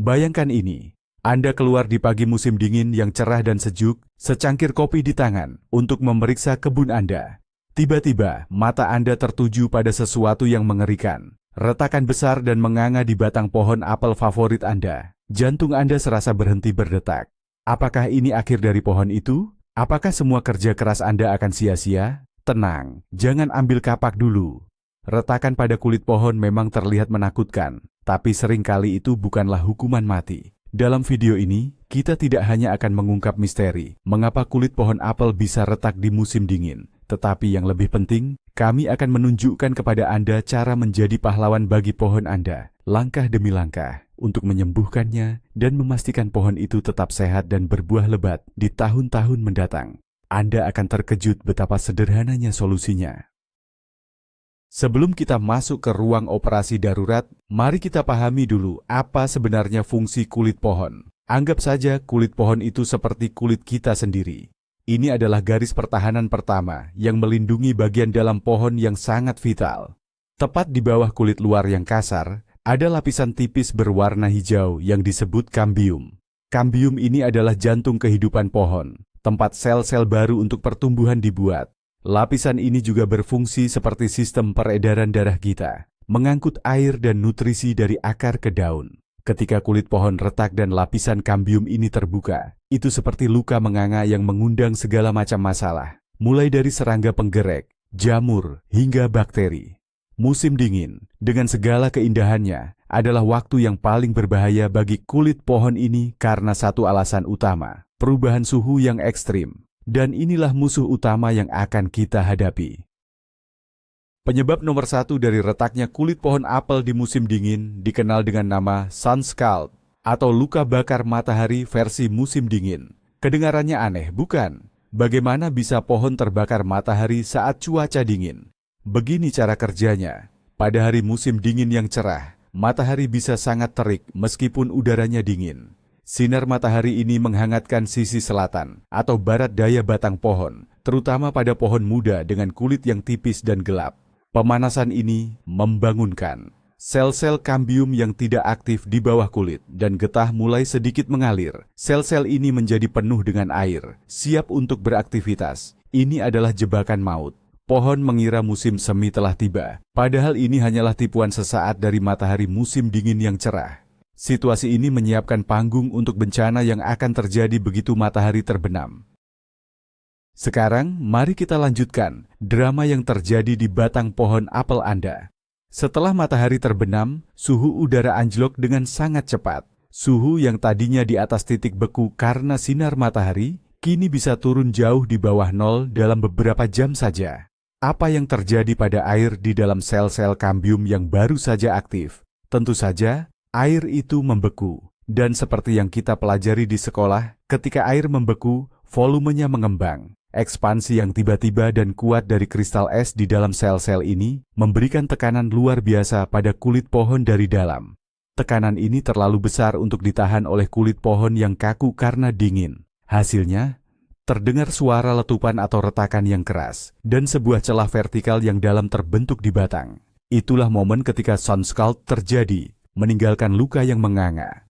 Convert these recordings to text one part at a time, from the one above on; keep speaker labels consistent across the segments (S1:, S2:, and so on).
S1: Bayangkan ini, Anda keluar di pagi musim dingin yang cerah dan sejuk, secangkir kopi di tangan untuk memeriksa kebun Anda. Tiba-tiba, mata Anda tertuju pada sesuatu yang mengerikan. Retakan besar dan menganga di batang pohon apel favorit Anda. Jantung Anda serasa berhenti berdetak. Apakah ini akhir dari pohon itu? Apakah semua kerja keras Anda akan sia-sia? Tenang, jangan ambil kapak dulu. Retakan pada kulit pohon memang terlihat menakutkan, tapi seringkali itu bukanlah hukuman mati. Dalam video ini, kita tidak hanya akan mengungkap misteri mengapa kulit pohon apel bisa retak di musim dingin, tetapi yang lebih penting, kami akan menunjukkan kepada Anda cara menjadi pahlawan bagi pohon Anda, langkah demi langkah, untuk menyembuhkannya dan memastikan pohon itu tetap sehat dan berbuah lebat di tahun-tahun mendatang. Anda akan terkejut betapa sederhananya solusinya. Sebelum kita masuk ke ruang operasi darurat, mari kita pahami dulu apa sebenarnya fungsi kulit pohon. Anggap saja kulit pohon itu seperti kulit kita sendiri. Ini adalah garis pertahanan pertama yang melindungi bagian dalam pohon yang sangat vital. Tepat di bawah kulit luar yang kasar, ada lapisan tipis berwarna hijau yang disebut kambium. Kambium ini adalah jantung kehidupan pohon, tempat sel-sel baru untuk pertumbuhan dibuat. Lapisan ini juga berfungsi seperti sistem peredaran darah kita, mengangkut air dan nutrisi dari akar ke daun. Ketika kulit pohon retak dan lapisan kambium ini terbuka, itu seperti luka menganga yang mengundang segala macam masalah, mulai dari serangga penggerek, jamur, hingga bakteri. Musim dingin, dengan segala keindahannya, adalah waktu yang paling berbahaya bagi kulit pohon ini karena satu alasan utama, perubahan suhu yang ekstrim. Dan inilah musuh utama yang akan kita hadapi. Penyebab nomor satu dari retaknya kulit pohon apel di musim dingin dikenal dengan nama sun scald atau luka bakar matahari versi musim dingin. Kedengarannya aneh, bukan? Bagaimana bisa pohon terbakar matahari saat cuaca dingin? Begini cara kerjanya. Pada hari musim dingin yang cerah, matahari bisa sangat terik meskipun udaranya dingin. Sinar matahari ini menghangatkan sisi selatan atau barat daya batang pohon, terutama pada pohon muda dengan kulit yang tipis dan gelap. Pemanasan ini membangunkan sel-sel kambium yang tidak aktif di bawah kulit dan getah mulai sedikit mengalir. Sel-sel ini menjadi penuh dengan air, siap untuk beraktivitas. Ini adalah jebakan maut. Pohon mengira musim semi telah tiba, padahal ini hanyalah tipuan sesaat dari matahari musim dingin yang cerah. Situasi ini menyiapkan panggung untuk bencana yang akan terjadi begitu matahari terbenam. Sekarang, mari kita lanjutkan drama yang terjadi di batang pohon apel Anda. Setelah matahari terbenam, suhu udara anjlok dengan sangat cepat. Suhu yang tadinya di atas titik beku karena sinar matahari, kini bisa turun jauh di bawah nol dalam beberapa jam saja. Apa yang terjadi pada air di dalam sel-sel kambium yang baru saja aktif? Tentu saja, air itu membeku, dan seperti yang kita pelajari di sekolah, ketika air membeku, volumenya mengembang. Ekspansi yang tiba-tiba dan kuat dari kristal es di dalam sel-sel ini memberikan tekanan luar biasa pada kulit pohon dari dalam. Tekanan ini terlalu besar untuk ditahan oleh kulit pohon yang kaku karena dingin. Hasilnya, terdengar suara letupan atau retakan yang keras, dan sebuah celah vertikal yang dalam terbentuk di batang. Itulah momen ketika sun scald terjadi, meninggalkan luka yang menganga.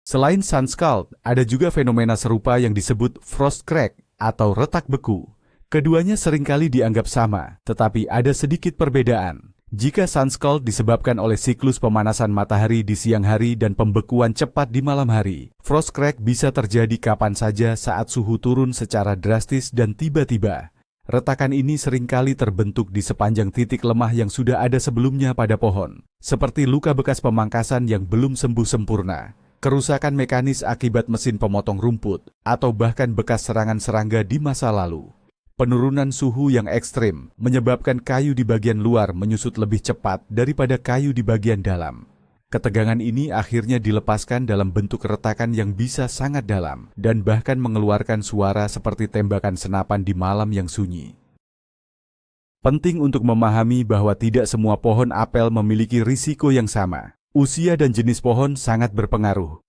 S1: Selain sun scald, ada juga fenomena serupa yang disebut frost crack atau retak beku. Keduanya seringkali dianggap sama, tetapi ada sedikit perbedaan. Jika sun scald disebabkan oleh siklus pemanasan matahari di siang hari dan pembekuan cepat di malam hari, frost crack bisa terjadi kapan saja saat suhu turun secara drastis dan tiba-tiba. Retakan ini seringkali terbentuk di sepanjang titik lemah yang sudah ada sebelumnya pada pohon, seperti luka bekas pemangkasan yang belum sembuh sempurna, kerusakan mekanis akibat mesin pemotong rumput, atau bahkan bekas serangan serangga di masa lalu. Penurunan suhu yang ekstrim menyebabkan kayu di bagian luar menyusut lebih cepat daripada kayu di bagian dalam. Ketegangan ini akhirnya dilepaskan dalam bentuk retakan yang bisa sangat dalam dan bahkan mengeluarkan suara seperti tembakan senapan di malam yang sunyi. Penting untuk memahami bahwa tidak semua pohon apel memiliki risiko yang sama. Usia dan jenis pohon sangat berpengaruh.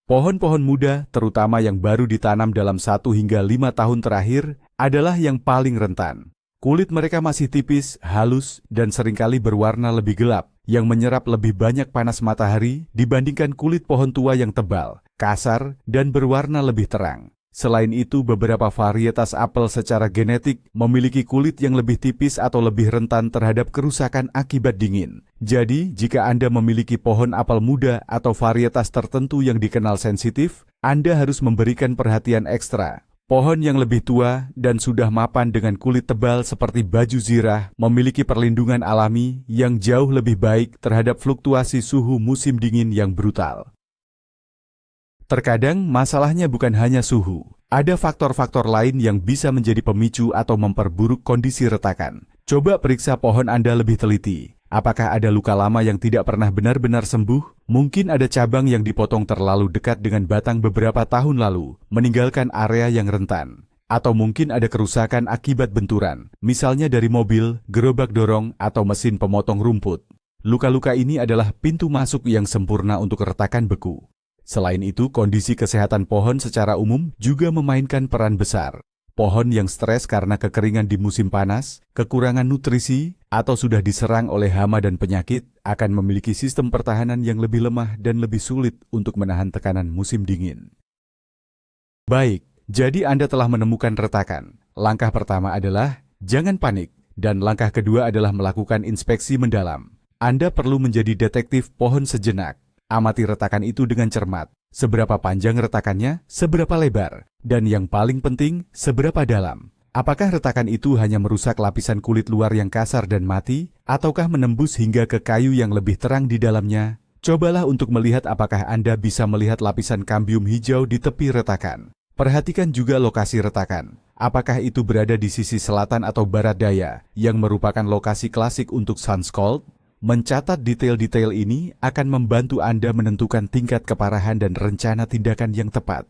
S1: Pohon-pohon muda, terutama yang baru ditanam dalam 1 hingga 5 tahun terakhir, adalah yang paling rentan. Kulit mereka masih tipis, halus, dan seringkali berwarna lebih gelap, yang menyerap lebih banyak panas matahari dibandingkan kulit pohon tua yang tebal, kasar, dan berwarna lebih terang. Selain itu, beberapa varietas apel secara genetik memiliki kulit yang lebih tipis atau lebih rentan terhadap kerusakan akibat dingin. Jadi, jika Anda memiliki pohon apel muda atau varietas tertentu yang dikenal sensitif, Anda harus memberikan perhatian ekstra. Pohon yang lebih tua dan sudah mapan dengan kulit tebal seperti baju zirah memiliki perlindungan alami yang jauh lebih baik terhadap fluktuasi suhu musim dingin yang brutal. Terkadang masalahnya bukan hanya suhu. Ada faktor-faktor lain yang bisa menjadi pemicu atau memperburuk kondisi retakan. Coba periksa pohon Anda lebih teliti. Apakah ada luka lama yang tidak pernah benar-benar sembuh? Mungkin ada cabang yang dipotong terlalu dekat dengan batang beberapa tahun lalu, meninggalkan area yang rentan. Atau mungkin ada kerusakan akibat benturan, misalnya dari mobil, gerobak dorong, atau mesin pemotong rumput. Luka-luka ini adalah pintu masuk yang sempurna untuk retakan beku. Selain itu, kondisi kesehatan pohon secara umum juga memainkan peran besar. Pohon yang stres karena kekeringan di musim panas, kekurangan nutrisi, atau sudah diserang oleh hama dan penyakit, akan memiliki sistem pertahanan yang lebih lemah dan lebih sulit untuk menahan tekanan musim dingin. Baik, jadi Anda telah menemukan retakan. Langkah pertama adalah jangan panik, dan langkah kedua adalah melakukan inspeksi mendalam. Anda perlu menjadi detektif pohon sejenak. Amati retakan itu dengan cermat. Seberapa panjang retakannya, seberapa lebar, dan yang paling penting, seberapa dalam. Apakah retakan itu hanya merusak lapisan kulit luar yang kasar dan mati, ataukah menembus hingga ke kayu yang lebih terang di dalamnya? Cobalah untuk melihat apakah Anda bisa melihat lapisan kambium hijau di tepi retakan. Perhatikan juga lokasi retakan. Apakah itu berada di sisi selatan atau barat daya, yang merupakan lokasi klasik untuk sun scald? Mencatat detail-detail ini akan membantu Anda menentukan tingkat keparahan dan rencana tindakan yang tepat.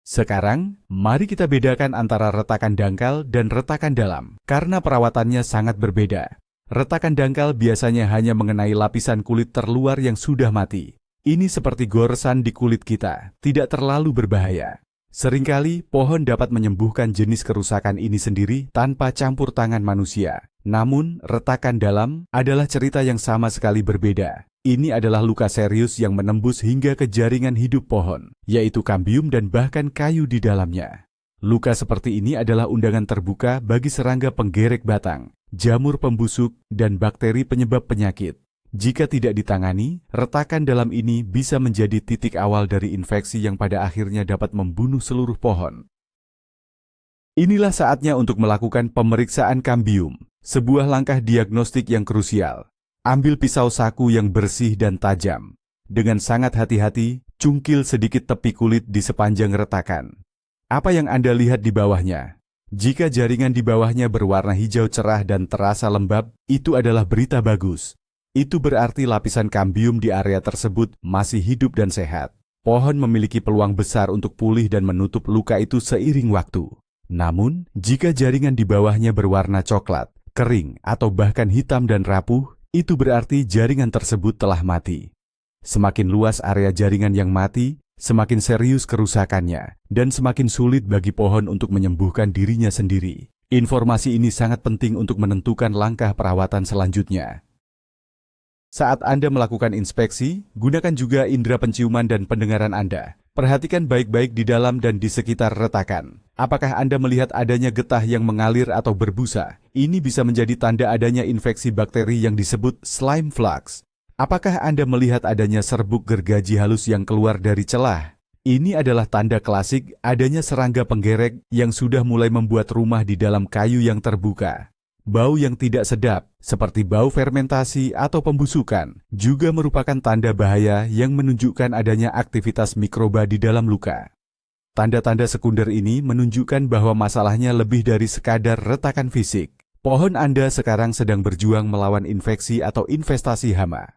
S1: Sekarang, mari kita bedakan antara retakan dangkal dan retakan dalam, karena perawatannya sangat berbeda. Retakan dangkal biasanya hanya mengenai lapisan kulit terluar yang sudah mati. Ini seperti goresan di kulit kita, tidak terlalu berbahaya. Seringkali, pohon dapat menyembuhkan jenis kerusakan ini sendiri tanpa campur tangan manusia. Namun, retakan dalam adalah cerita yang sama sekali berbeda. Ini adalah luka serius yang menembus hingga ke jaringan hidup pohon, yaitu kambium dan bahkan kayu di dalamnya. Luka seperti ini adalah undangan terbuka bagi serangga penggerek batang, jamur pembusuk, dan bakteri penyebab penyakit. Jika tidak ditangani, retakan dalam ini bisa menjadi titik awal dari infeksi yang pada akhirnya dapat membunuh seluruh pohon. Inilah saatnya untuk melakukan pemeriksaan kambium, sebuah langkah diagnostik yang krusial. Ambil pisau saku yang bersih dan tajam. Dengan sangat hati-hati, cungkil sedikit tepi kulit di sepanjang retakan. Apa yang Anda lihat di bawahnya? Jika jaringan di bawahnya berwarna hijau cerah dan terasa lembab, itu adalah berita bagus. Itu berarti lapisan kambium di area tersebut masih hidup dan sehat. Pohon memiliki peluang besar untuk pulih dan menutup luka itu seiring waktu. Namun, jika jaringan di bawahnya berwarna coklat, kering, atau bahkan hitam dan rapuh, itu berarti jaringan tersebut telah mati. Semakin luas area jaringan yang mati, semakin serius kerusakannya, dan semakin sulit bagi pohon untuk menyembuhkan dirinya sendiri. Informasi ini sangat penting untuk menentukan langkah perawatan selanjutnya. Saat Anda melakukan inspeksi, gunakan juga indera penciuman dan pendengaran Anda. Perhatikan baik-baik di dalam dan di sekitar retakan. Apakah Anda melihat adanya getah yang mengalir atau berbusa? Ini bisa menjadi tanda adanya infeksi bakteri yang disebut slime flux. Apakah Anda melihat adanya serbuk gergaji halus yang keluar dari celah? Ini adalah tanda klasik adanya serangga penggerek yang sudah mulai membuat rumah di dalam kayu yang terbuka. Bau yang tidak sedap, seperti bau fermentasi atau pembusukan, juga merupakan tanda bahaya yang menunjukkan adanya aktivitas mikroba di dalam luka. Tanda-tanda sekunder ini menunjukkan bahwa masalahnya lebih dari sekadar retakan fisik. Pohon Anda sekarang sedang berjuang melawan infeksi atau investasi hama.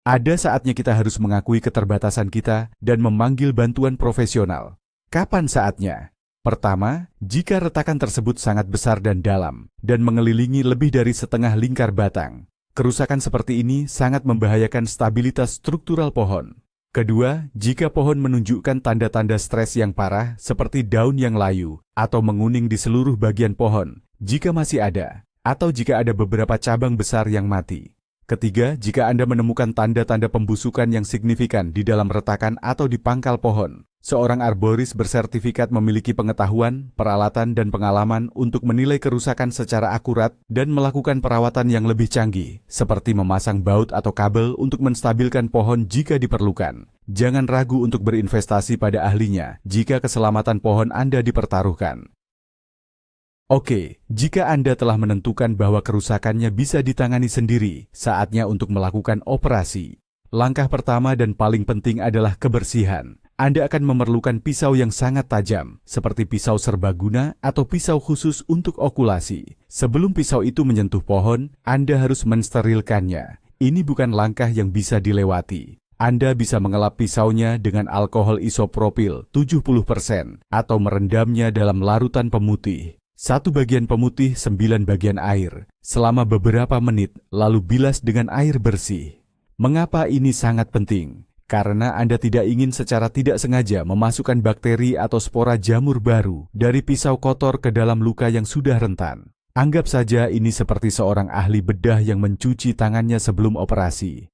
S1: Ada saatnya kita harus mengakui keterbatasan kita dan memanggil bantuan profesional. Kapan saatnya? Pertama, jika retakan tersebut sangat besar dan dalam, dan mengelilingi lebih dari setengah lingkar batang. Kerusakan seperti ini sangat membahayakan stabilitas struktural pohon. Kedua, jika pohon menunjukkan tanda-tanda stres yang parah seperti daun yang layu atau menguning di seluruh bagian pohon, jika masih ada, atau jika ada beberapa cabang besar yang mati. Ketiga, jika Anda menemukan tanda-tanda pembusukan yang signifikan di dalam retakan atau di pangkal pohon, seorang arboris bersertifikat memiliki pengetahuan, peralatan, dan pengalaman untuk menilai kerusakan secara akurat dan melakukan perawatan yang lebih canggih, seperti memasang baut atau kabel untuk menstabilkan pohon jika diperlukan. Jangan ragu untuk berinvestasi pada ahlinya jika keselamatan pohon Anda dipertaruhkan. Oke, jika Anda telah menentukan bahwa kerusakannya bisa ditangani sendiri, saatnya untuk melakukan operasi. Langkah pertama dan paling penting adalah kebersihan. Anda akan memerlukan pisau yang sangat tajam, seperti pisau serbaguna atau pisau khusus untuk okulasi. Sebelum pisau itu menyentuh pohon, Anda harus mensterilkannya. Ini bukan langkah yang bisa dilewati. Anda bisa mengelap pisaunya dengan alkohol isopropil 70% atau merendamnya dalam larutan pemutih. 1 bagian pemutih 9 bagian air selama beberapa menit, lalu bilas dengan air bersih. Mengapa ini sangat penting? Karena Anda tidak ingin secara tidak sengaja memasukkan bakteri atau spora jamur baru dari pisau kotor ke dalam luka yang sudah rentan. Anggap saja ini seperti seorang ahli bedah yang mencuci tangannya sebelum operasi.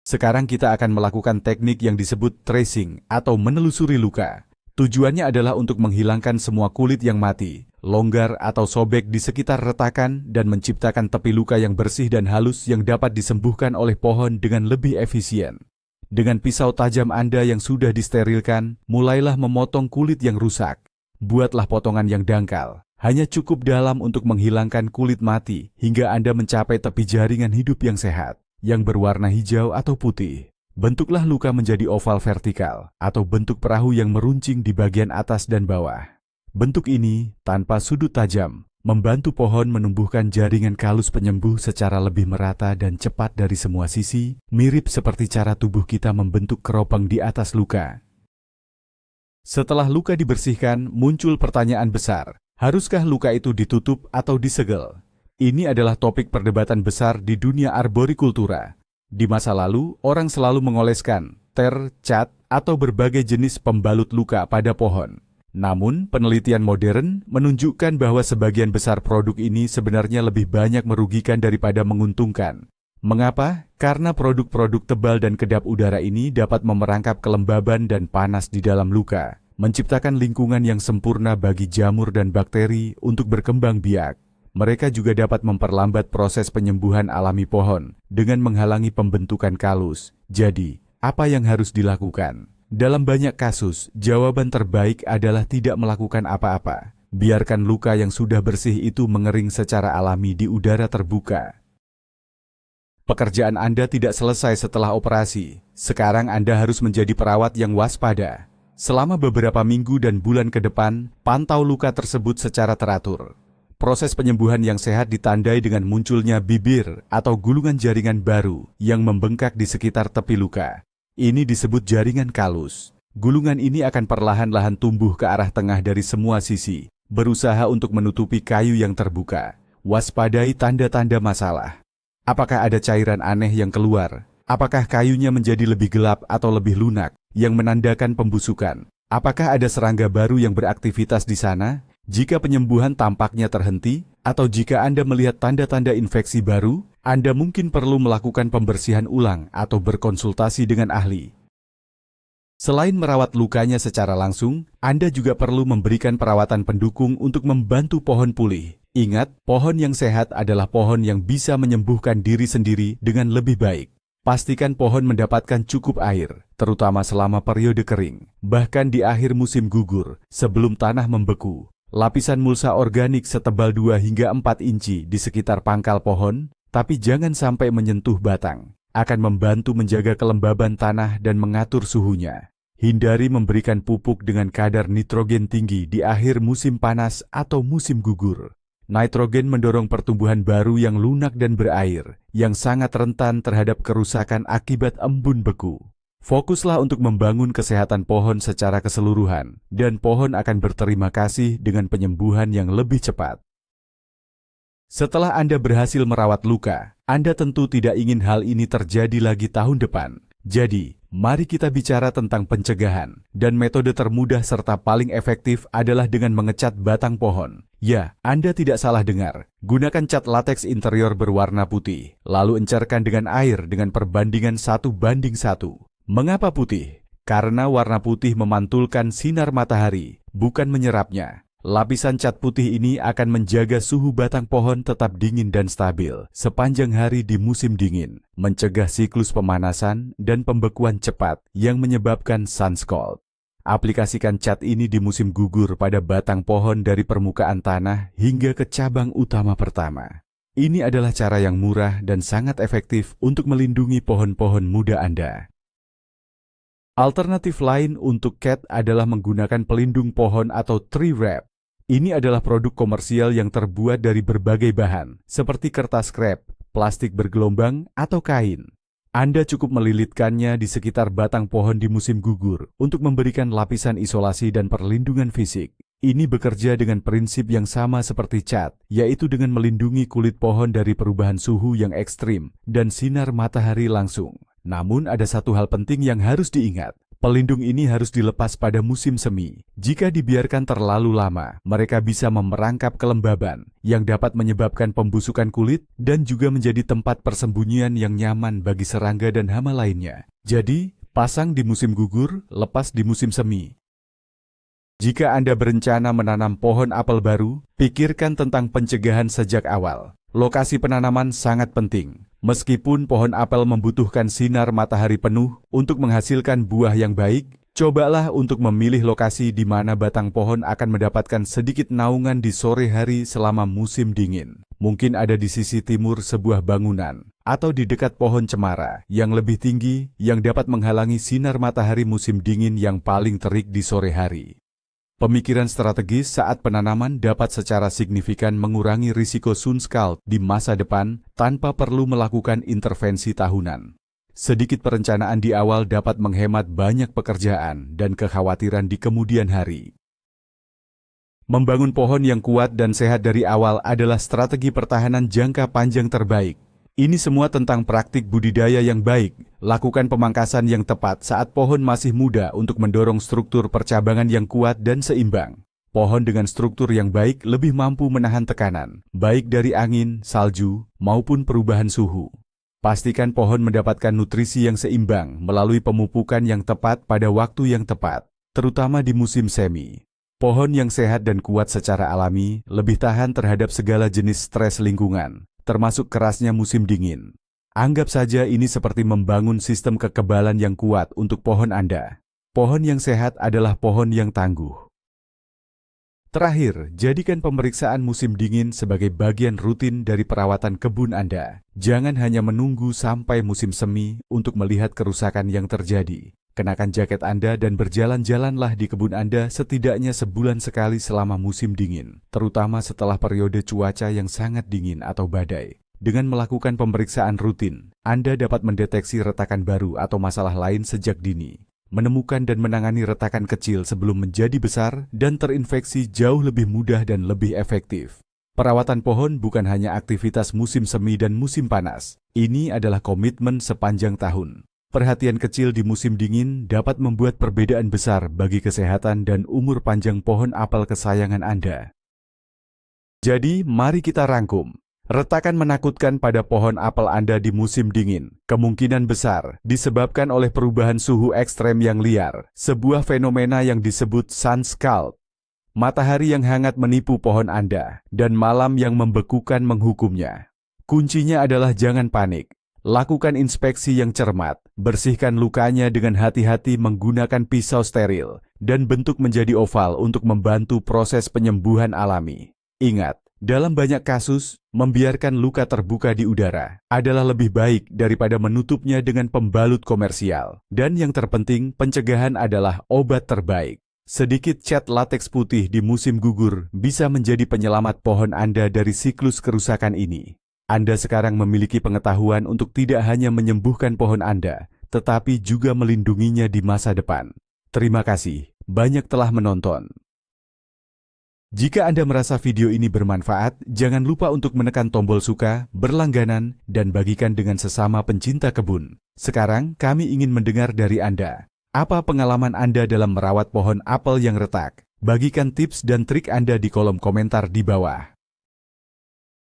S1: Sekarang kita akan melakukan teknik yang disebut tracing atau menelusuri luka. Tujuannya adalah untuk menghilangkan semua kulit yang mati, longgar atau sobek di sekitar retakan dan menciptakan tepi luka yang bersih dan halus yang dapat disembuhkan oleh pohon dengan lebih efisien. Dengan pisau tajam Anda yang sudah disterilkan, mulailah memotong kulit yang rusak. Buatlah potongan yang dangkal. Hanya cukup dalam untuk menghilangkan kulit mati hingga Anda mencapai tepi jaringan hidup yang sehat, yang berwarna hijau atau putih. Bentuklah luka menjadi oval vertikal atau bentuk perahu yang meruncing di bagian atas dan bawah. Bentuk ini, tanpa sudut tajam, membantu pohon menumbuhkan jaringan kalus penyembuh secara lebih merata dan cepat dari semua sisi, mirip seperti cara tubuh kita membentuk keropang di atas luka. Setelah luka dibersihkan, muncul pertanyaan besar. Haruskah luka itu ditutup atau disegel? Ini adalah topik perdebatan besar di dunia arborikultura. Di masa lalu, orang selalu mengoleskan, cat, atau berbagai jenis pembalut luka pada pohon. Namun, penelitian modern menunjukkan bahwa sebagian besar produk ini sebenarnya lebih banyak merugikan daripada menguntungkan. Mengapa? Karena produk-produk tebal dan kedap udara ini dapat memerangkap kelembaban dan panas di dalam luka, menciptakan lingkungan yang sempurna bagi jamur dan bakteri untuk berkembang biak. Mereka juga dapat memperlambat proses penyembuhan alami pohon dengan menghalangi pembentukan kalus. Jadi, apa yang harus dilakukan? Dalam banyak kasus, jawaban terbaik adalah tidak melakukan apa-apa. Biarkan luka yang sudah bersih itu mengering secara alami di udara terbuka. Pekerjaan Anda tidak selesai setelah operasi. Sekarang Anda harus menjadi perawat yang waspada. Selama beberapa minggu dan bulan ke depan, pantau luka tersebut secara teratur. Proses penyembuhan yang sehat ditandai dengan munculnya bibir atau gulungan jaringan baru yang membengkak di sekitar tepi luka. Ini disebut jaringan kalus. Gulungan ini akan perlahan-lahan tumbuh ke arah tengah dari semua sisi, berusaha untuk menutupi kayu yang terbuka. Waspadai tanda-tanda masalah. Apakah ada cairan aneh yang keluar? Apakah kayunya menjadi lebih gelap atau lebih lunak, yang menandakan pembusukan? Apakah ada serangga baru yang beraktivitas di sana? Jika penyembuhan tampaknya terhenti, atau jika Anda melihat tanda-tanda infeksi baru, Anda mungkin perlu melakukan pembersihan ulang atau berkonsultasi dengan ahli. Selain merawat lukanya secara langsung, Anda juga perlu memberikan perawatan pendukung untuk membantu pohon pulih. Ingat, pohon yang sehat adalah pohon yang bisa menyembuhkan diri sendiri dengan lebih baik. Pastikan pohon mendapatkan cukup air, terutama selama periode kering, bahkan di akhir musim gugur, sebelum tanah membeku. Lapisan mulsa organik setebal 2 hingga 4 inci di sekitar pangkal pohon, tapi jangan sampai menyentuh batang, akan membantu menjaga kelembaban tanah dan mengatur suhunya. Hindari memberikan pupuk dengan kadar nitrogen tinggi di akhir musim panas atau musim gugur. Nitrogen mendorong pertumbuhan baru yang lunak dan berair, yang sangat rentan terhadap kerusakan akibat embun beku. Fokuslah untuk membangun kesehatan pohon secara keseluruhan, dan pohon akan berterima kasih dengan penyembuhan yang lebih cepat. Setelah Anda berhasil merawat luka, Anda tentu tidak ingin hal ini terjadi lagi tahun depan. Jadi, mari kita bicara tentang pencegahan. Dan metode termudah serta paling efektif adalah dengan mengecat batang pohon. Ya, Anda tidak salah dengar. Gunakan cat lateks interior berwarna putih, lalu encerkan dengan air dengan perbandingan 1:1. Mengapa putih? Karena warna putih memantulkan sinar matahari, bukan menyerapnya. Lapisan cat putih ini akan menjaga suhu batang pohon tetap dingin dan stabil sepanjang hari di musim dingin, mencegah siklus pemanasan dan pembekuan cepat yang menyebabkan sunscald. Aplikasikan cat ini di musim gugur pada batang pohon dari permukaan tanah hingga ke cabang utama pertama. Ini adalah cara yang murah dan sangat efektif untuk melindungi pohon-pohon muda Anda. Alternatif lain untuk cat adalah menggunakan pelindung pohon atau tree wrap. Ini adalah produk komersial yang terbuat dari berbagai bahan, seperti kertas krep, plastik bergelombang, atau kain. Anda cukup melilitkannya di sekitar batang pohon di musim gugur untuk memberikan lapisan isolasi dan perlindungan fisik. Ini bekerja dengan prinsip yang sama seperti cat, yaitu dengan melindungi kulit pohon dari perubahan suhu yang ekstrim dan sinar matahari langsung. Namun ada satu hal penting yang harus diingat. Pelindung ini harus dilepas pada musim semi. Jika dibiarkan terlalu lama, mereka bisa memerangkap kelembaban yang dapat menyebabkan pembusukan kulit dan juga menjadi tempat persembunyian yang nyaman bagi serangga dan hama lainnya. Jadi, pasang di musim gugur, lepas di musim semi. Jika Anda berencana menanam pohon apel baru, pikirkan tentang pencegahan sejak awal. Lokasi penanaman sangat penting. Meskipun pohon apel membutuhkan sinar matahari penuh untuk menghasilkan buah yang baik, cobalah untuk memilih lokasi di mana batang pohon akan mendapatkan sedikit naungan di sore hari selama musim dingin. Mungkin ada di sisi timur sebuah bangunan, atau di dekat pohon cemara yang lebih tinggi yang dapat menghalangi sinar matahari musim dingin yang paling terik di sore hari. Pemikiran strategis saat penanaman dapat secara signifikan mengurangi risiko sunscald di masa depan tanpa perlu melakukan intervensi tahunan. Sedikit perencanaan di awal dapat menghemat banyak pekerjaan dan kekhawatiran di kemudian hari. Membangun pohon yang kuat dan sehat dari awal adalah strategi pertahanan jangka panjang terbaik. Ini semua tentang praktik budidaya yang baik. Lakukan pemangkasan yang tepat saat pohon masih muda untuk mendorong struktur percabangan yang kuat dan seimbang. Pohon dengan struktur yang baik lebih mampu menahan tekanan, baik dari angin, salju, maupun perubahan suhu. Pastikan pohon mendapatkan nutrisi yang seimbang melalui pemupukan yang tepat pada waktu yang tepat, terutama di musim semi. Pohon yang sehat dan kuat secara alami lebih tahan terhadap segala jenis stres lingkungan, termasuk kerasnya musim dingin. Anggap saja ini seperti membangun sistem kekebalan yang kuat untuk pohon Anda. Pohon yang sehat adalah pohon yang tangguh. Terakhir, jadikan pemeriksaan musim dingin sebagai bagian rutin dari perawatan kebun Anda. Jangan hanya menunggu sampai musim semi untuk melihat kerusakan yang terjadi. Kenakan jaket Anda dan berjalan-jalanlah di kebun Anda setidaknya sebulan sekali selama musim dingin, terutama setelah periode cuaca yang sangat dingin atau badai. Dengan melakukan pemeriksaan rutin, Anda dapat mendeteksi retakan baru atau masalah lain sejak dini, menemukan dan menangani retakan kecil sebelum menjadi besar dan terinfeksi jauh lebih mudah dan lebih efektif. Perawatan pohon bukan hanya aktivitas musim semi dan musim panas. Ini adalah komitmen sepanjang tahun. Perhatian kecil di musim dingin dapat membuat perbedaan besar bagi kesehatan dan umur panjang pohon apel kesayangan Anda. Jadi, mari kita rangkum. Retakan menakutkan pada pohon apel Anda di musim dingin kemungkinan besar disebabkan oleh perubahan suhu ekstrem yang liar, sebuah fenomena yang disebut sunscald. Matahari yang hangat menipu pohon Anda, dan malam yang membekukan menghukumnya. Kuncinya adalah jangan panik. Lakukan inspeksi yang cermat, bersihkan lukanya dengan hati-hati menggunakan pisau steril, dan bentuk menjadi oval untuk membantu proses penyembuhan alami. Ingat, dalam banyak kasus, membiarkan luka terbuka di udara adalah lebih baik daripada menutupnya dengan pembalut komersial. Dan yang terpenting, pencegahan adalah obat terbaik. Sedikit cat lateks putih di musim gugur bisa menjadi penyelamat pohon Anda dari siklus kerusakan ini. Anda sekarang memiliki pengetahuan untuk tidak hanya menyembuhkan pohon Anda, tetapi juga melindunginya di masa depan. Terima kasih, banyak telah menonton. Jika Anda merasa video ini bermanfaat, jangan lupa untuk menekan tombol suka, berlangganan, dan bagikan dengan sesama pencinta kebun. Sekarang kami ingin mendengar dari Anda. Apa pengalaman Anda dalam merawat pohon apel yang retak? Bagikan tips dan trik Anda di kolom komentar di bawah.